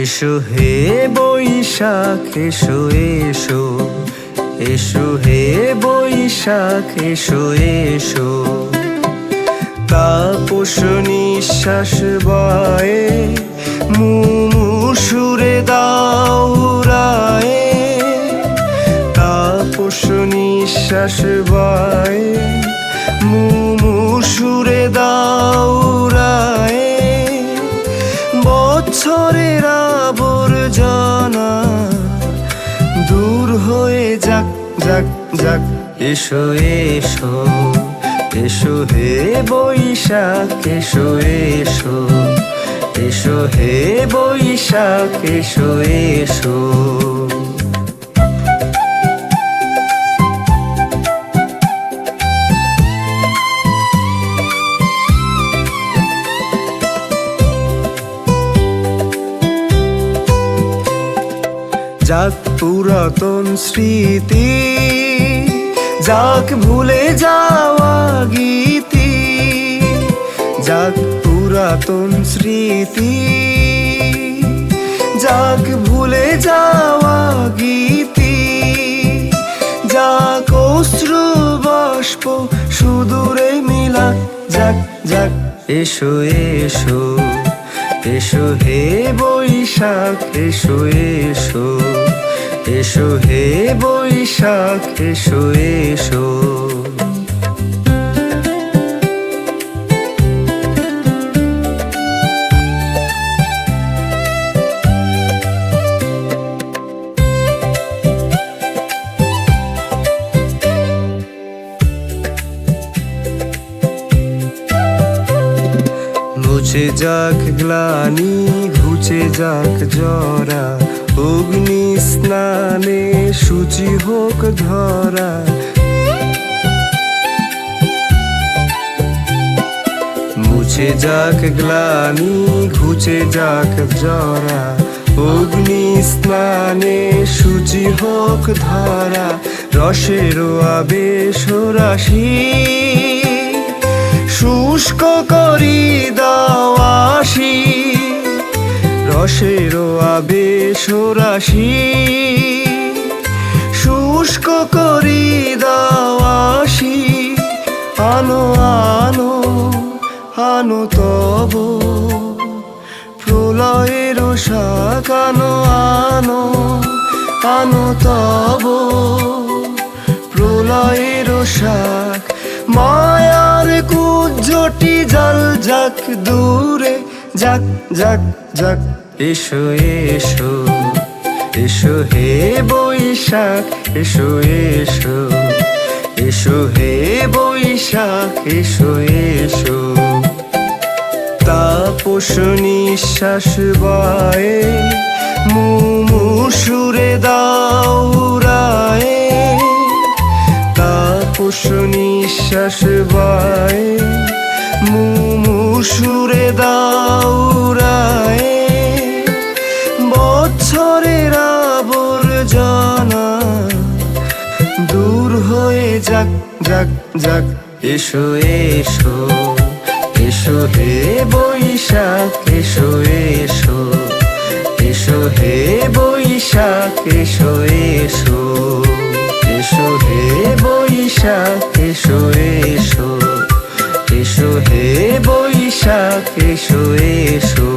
এসো হে বৈশাখ এসো এসো, এসো হে বৈশাখ এসো এসো। তাপস নিঃশ্বাস বয়ে মুমুসুরে দাও উড়ায়ে, তাপস নিঃশ্বাস বয়ে মুমুসুরে দাও উড়ায়ে। বছরের আবর্জনা দূর হয়ে যাক যাক যাক। এসো এসো, এসো হে বৈশাখ এসো এসো, এসো হে বৈশাখ এসো এসো। যাক পুরাতন স্মৃতি, যাক ভুলে যাওয়া গীতি, যাক পুরাতন স্মৃতি, যাক ভুলে যাওয়া গীতি, যাক অশ্রু বাষ্প সুদূরে মিলা যাক যাক। এসো এসো, এসো হে বৈশাখ এসো এসো, এসো হে বৈশাখ এসো এসো। মুছে যাক গ্লানি ঘুচে যাক জরা, অগ্নি স্নানে সূচি হোক ধরা। মুছে যাক গ্লানি ঘুচে যাক জরা, অগ্নি স্নানে সূচি হোক ধরা। রসের আবেশ রাশি শুষ্ক করি দাও আসি, রসের আবেশ রাশি শুষ্ক করি দাও আসি। আনো আনো আনো তব প্রলয়ের শাক, আনো আনো আনো তব প্রলয়ের শাক। মায়ার কুজ্জটি জল যাক দূরে যাক যাক যাক। এসো এসো, এসো হে বৈশাখ এসো এসো, এসো হে বৈশাখ এসো এসো। তাপস নিঃশ্বাস বয়ে মুমুসুরে দাও উড়ায়ে, তাপস নিঃশ্বাস বয়ে মুমুসুরে দাও উড়ায়ে। বছরের আবর্জনা দূর হয়ে যাক যাক যাক। এসো এসো, এসো হে বৈশাখ এসো এসো, এসো হে বৈশাখ এসো এসো, এসো হে বৈশাখ এসো এসো, এসো হে বৈশাখ এসো এসো।